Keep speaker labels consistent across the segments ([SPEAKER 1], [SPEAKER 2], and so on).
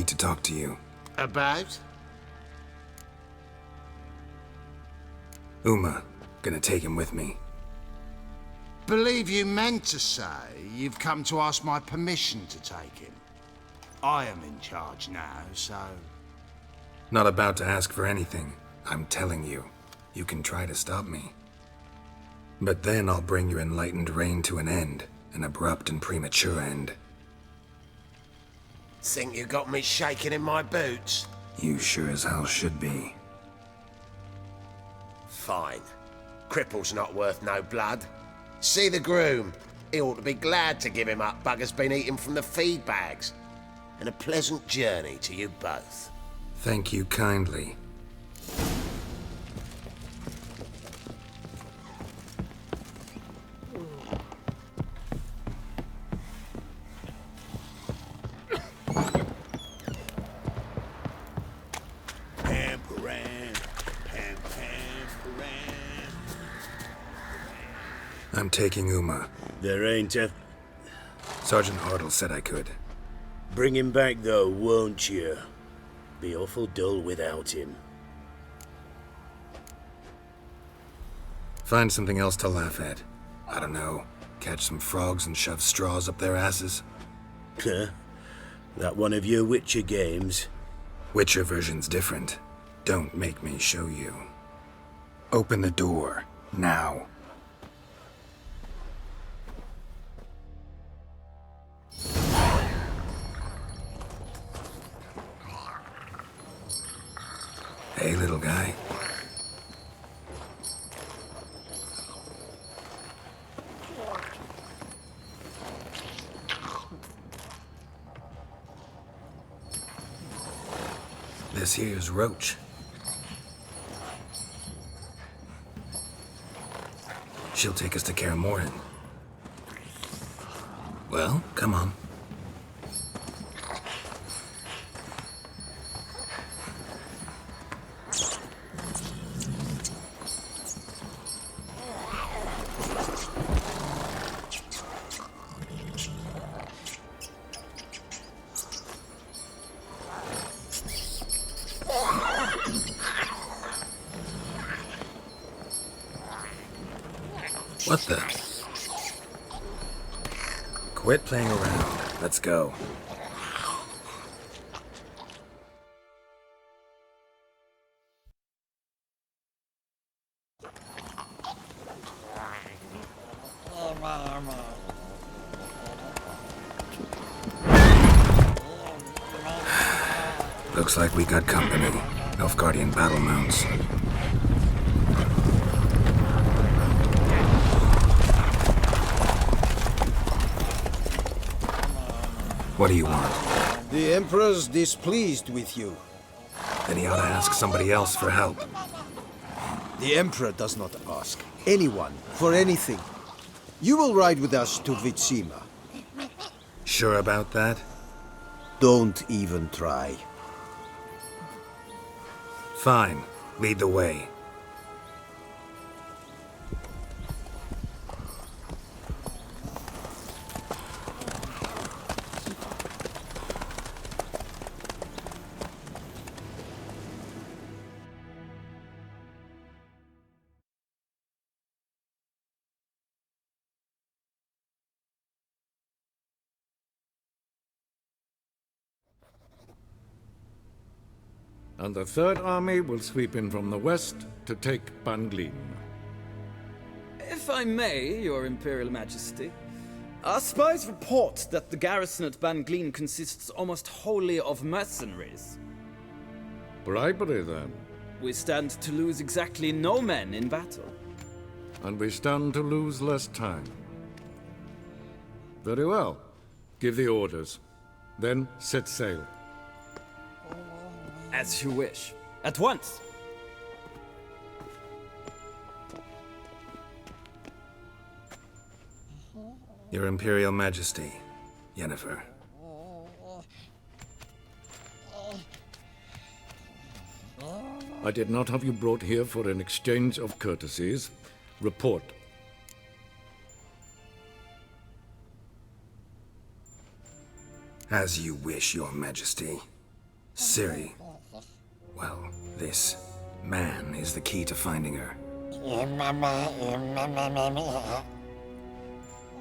[SPEAKER 1] need to talk to you.
[SPEAKER 2] About?
[SPEAKER 1] Uma. Gonna take him with me.
[SPEAKER 2] Believe you meant to say you've come to ask my permission to take him. I am in charge now, so...
[SPEAKER 1] Not about to ask for anything. I'm telling you. You can try to stop me. But then I'll bring your enlightened reign to an end. An abrupt and premature end.
[SPEAKER 3] Think you got me shaking in my boots?
[SPEAKER 1] You sure as hell should be.
[SPEAKER 3] Fine. Cripple's not worth no blood. See the groom. He ought to be glad to give him up. Bugger's been eating from the feed bags. And a pleasant journey to you both.
[SPEAKER 1] Thank you kindly. I'm taking Uma.
[SPEAKER 4] There ain't a...
[SPEAKER 1] Sergeant Hartle said I could.
[SPEAKER 4] Bring him back, though, won't you? Be awful dull without him.
[SPEAKER 1] Find something else to laugh at. I don't know. Catch some frogs and shove straws up their asses.
[SPEAKER 4] Huh? That one of your Witcher games?
[SPEAKER 1] Witcher version's different. Don't make me show you. Open the door. Now. Hey, little guy. This here's Roach. She'll take us to Kaer Morhen. Well, come on. What the? Quit playing around. Let's go. Looks like we got company. Nilfgaardian battle mounts. What do you want?
[SPEAKER 5] The Emperor's displeased with you.
[SPEAKER 1] Then he ought to ask somebody else for help.
[SPEAKER 5] The Emperor does not ask anyone for anything. You will ride with us to Vitsima.
[SPEAKER 1] Sure about that?
[SPEAKER 5] Don't even try.
[SPEAKER 1] Fine. Lead the way.
[SPEAKER 6] And the Third Army will sweep in from the west to take Banglin.
[SPEAKER 7] If I may, Your Imperial Majesty, our spies report that the garrison at Banglin consists almost wholly of mercenaries.
[SPEAKER 6] Bribery, then.
[SPEAKER 7] We stand to lose exactly no men in battle.
[SPEAKER 6] And we stand to lose less time. Very well. Give the orders. Then set sail.
[SPEAKER 7] As you wish. At once!
[SPEAKER 1] Your Imperial Majesty, Yennefer.
[SPEAKER 6] I did not have you brought here for an exchange of courtesies. Report.
[SPEAKER 1] As you wish, Your Majesty. Ciri. Well, this man is the key to finding her.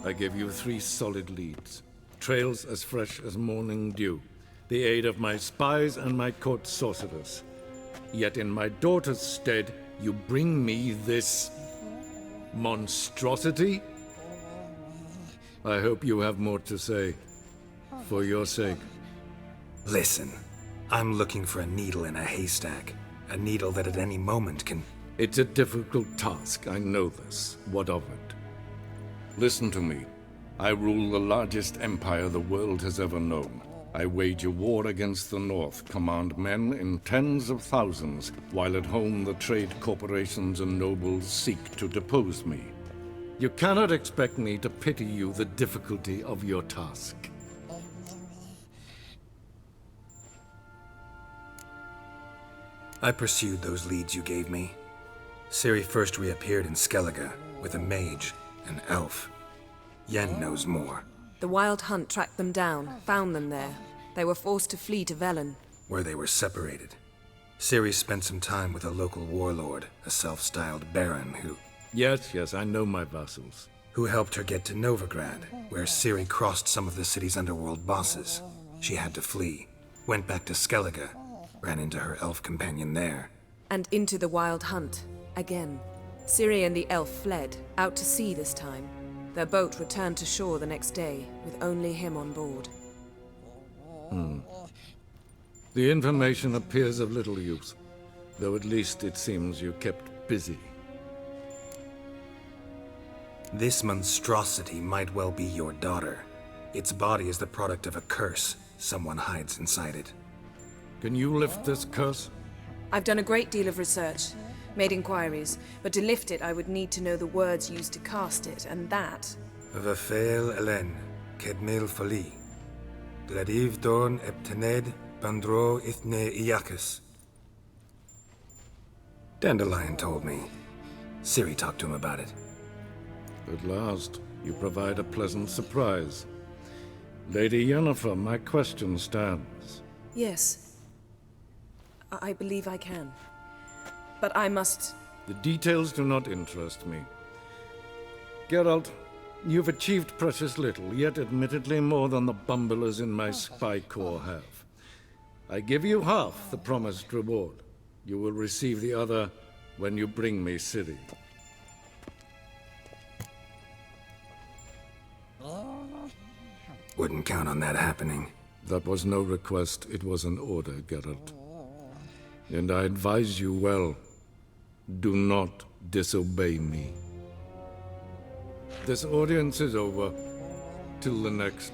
[SPEAKER 6] I give you 3 solid leads. Trails as fresh as morning dew. The aid of my spies and my court sorcerers. Yet in my daughter's stead, you bring me this monstrosity? I hope you have more to say. For your sake.
[SPEAKER 1] Listen, I'm looking for a needle in a haystack. A needle that at any moment can...
[SPEAKER 6] It's a difficult task, I know this. What of it? Listen to me. I rule the largest empire the world has ever known. I wage a war against the North, command men in tens of thousands, while at home the trade corporations and nobles seek to depose me. You cannot expect me to pity you the difficulty of your task.
[SPEAKER 1] I pursued those leads you gave me. Ciri first reappeared in Skellige with a mage, an elf. Yen knows more.
[SPEAKER 8] The Wild Hunt tracked them down, found them there. They were forced to flee to Velen.
[SPEAKER 1] Where they were separated. Ciri spent some time with a local warlord, a self-styled baron
[SPEAKER 6] Yes, I know my vassals.
[SPEAKER 1] who helped her get to Novigrad, where Ciri crossed some of the city's underworld bosses. She had to flee, went back to Skellige, ran into her elf companion there.
[SPEAKER 8] And into the Wild Hunt, again. Ciri and the elf fled, out to sea this time. Their boat returned to shore the next day, with only him on board.
[SPEAKER 6] The information appears of little use, though at least it seems you kept busy.
[SPEAKER 1] This monstrosity might well be your daughter. Its body is the product of a curse. Someone hides inside it.
[SPEAKER 6] Can you lift this curse?
[SPEAKER 8] I've done a great deal of research, made inquiries, but to lift it I would need to know the words used to cast it, and that...
[SPEAKER 1] Vafeil Elen, Kedmil Fali. Gladiv Dorn Eptened, Bandro Ithne Iacus. Dandelion told me. Ciri talked to him about it.
[SPEAKER 6] At last, you provide a pleasant surprise. Lady Yennefer, my question stands.
[SPEAKER 8] Yes. I believe I can. But I must...
[SPEAKER 6] The details do not interest me. Geralt, you've achieved precious little, yet admittedly more than the bumblers in my spy corps have. I give you half the promised reward. You will receive the other when you bring me Ciri.
[SPEAKER 1] Wouldn't count on that happening.
[SPEAKER 6] That was no request, it was an order, Geralt. And I advise you well. Do not disobey me. This audience is over. Till the next.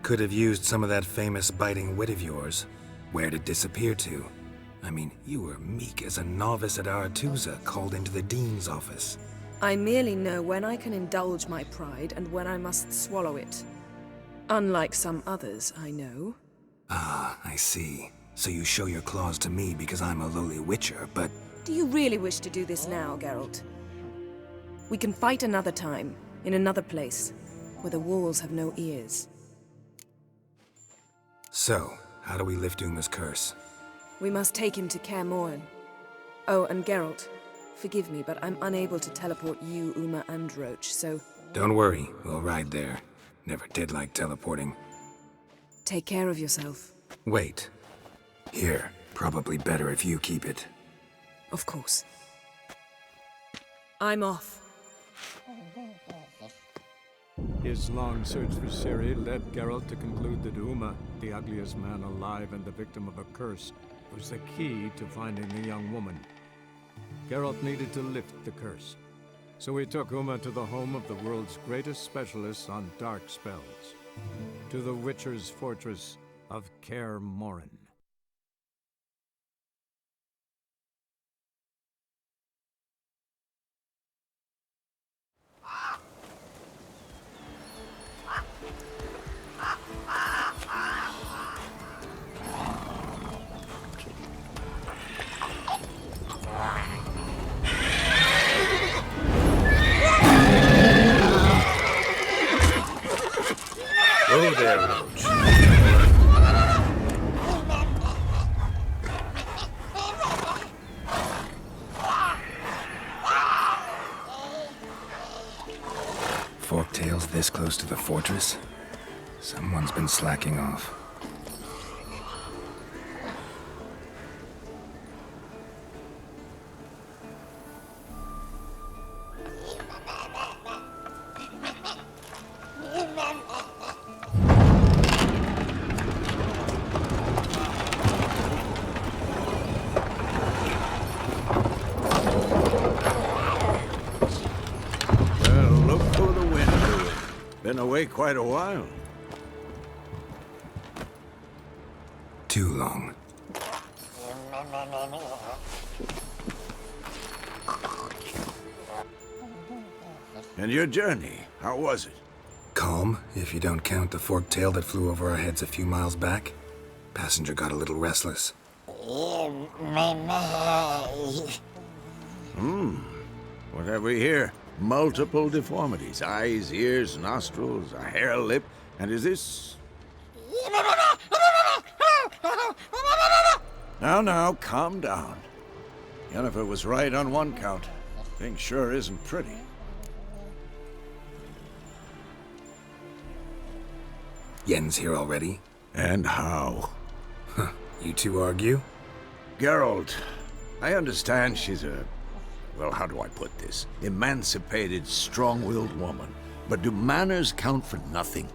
[SPEAKER 1] Could have used some of that famous biting wit of yours. Where'd it disappear to? I mean, you were meek as a novice at Aretuza called into the dean's office.
[SPEAKER 8] I merely know when I can indulge my pride and when I must swallow it. Unlike some others, I know.
[SPEAKER 1] Ah, I see. So you show your claws to me because I'm a lowly witcher, but...
[SPEAKER 8] Do you really wish to do this now, Geralt? We can fight another time, in another place, where the walls have no ears.
[SPEAKER 1] So, how do we lift Uma's curse?
[SPEAKER 8] We must take him to Kaer Morhen. Oh, and Geralt, forgive me, but I'm unable to teleport you, Uma, and Roach, so...
[SPEAKER 1] Don't worry, we'll ride there. Never did like teleporting.
[SPEAKER 8] Take care of yourself.
[SPEAKER 1] Wait. Here, probably better if you keep it.
[SPEAKER 8] Of course. I'm off.
[SPEAKER 9] His long search for Ciri led Geralt to conclude that Uma, the ugliest man alive and the victim of a curse, was the key to finding the young woman. Geralt needed to lift the curse, so he took Uma to the home of the world's greatest specialists on dark spells, to the Witcher's fortress of Kaer Morhen.
[SPEAKER 1] this close to the fortress? Someone's been slacking off.
[SPEAKER 10] Look for the wind doing. Been away quite a while.
[SPEAKER 1] Too long.
[SPEAKER 10] And your journey, how was it?
[SPEAKER 1] Calm, if you don't count the forked tail that flew over our heads a few miles back. Passenger got a little restless.
[SPEAKER 10] What have we here? Multiple deformities. Eyes, ears, nostrils, a hair lip. And is this... Now, calm down. Yennefer was right on one count. Thing sure isn't pretty.
[SPEAKER 1] Yen's here already?
[SPEAKER 10] And how?
[SPEAKER 1] You two argue?
[SPEAKER 10] Geralt, I understand she's a... well, how do I put this? Emancipated, strong-willed woman. But do manners count for nothing?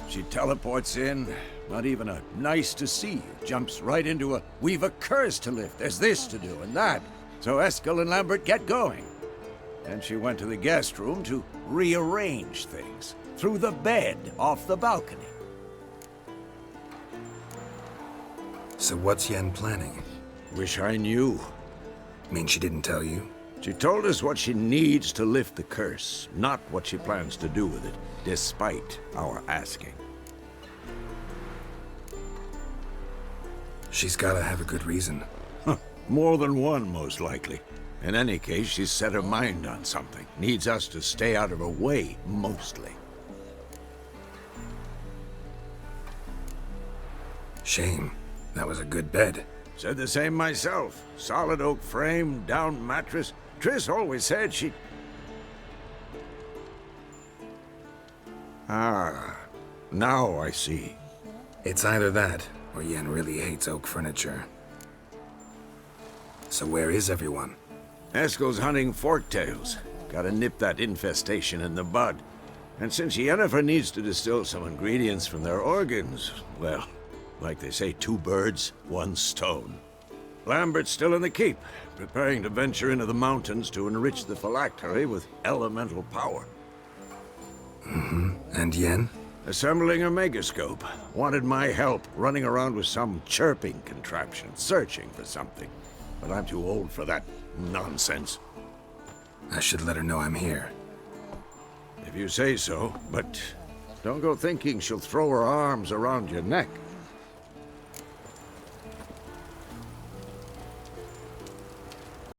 [SPEAKER 10] She teleports in, not even a nice to see you. Jumps right into a, we've a curse to lift, there's this to do and that. So Eskel and Lambert get going. And she went to the guest room to rearrange things. Through the bed, off the balcony.
[SPEAKER 1] So what's Yen planning?
[SPEAKER 10] Wish I knew.
[SPEAKER 1] Mean she didn't tell you?
[SPEAKER 10] She told us what she needs to lift the curse, not what she plans to do with it, despite our asking.
[SPEAKER 1] She's gotta have a good reason.
[SPEAKER 10] More than one, most likely. In any case, she's set her mind on something. Needs us to stay out of her way, mostly.
[SPEAKER 1] Shame. That was a good bed.
[SPEAKER 10] Said the same myself. Solid oak frame, down mattress. Triss always said she... Ah, now I see.
[SPEAKER 1] It's either that, or Yen really hates oak furniture. So where is everyone?
[SPEAKER 10] Eskel's hunting forktails. Gotta nip that infestation in the bud. And since Yennefer needs to distill some ingredients from their organs, well, like they say, 2 birds, 1 stone. Lambert's still in the keep, preparing to venture into the mountains to enrich the phylactery with elemental power.
[SPEAKER 1] And Yen?
[SPEAKER 10] Assembling a megascope. Wanted my help running around with some chirping contraption, searching for something. But I'm too old for that nonsense.
[SPEAKER 1] I should let her know I'm here.
[SPEAKER 10] If you say so, but don't go thinking she'll throw her arms around your neck.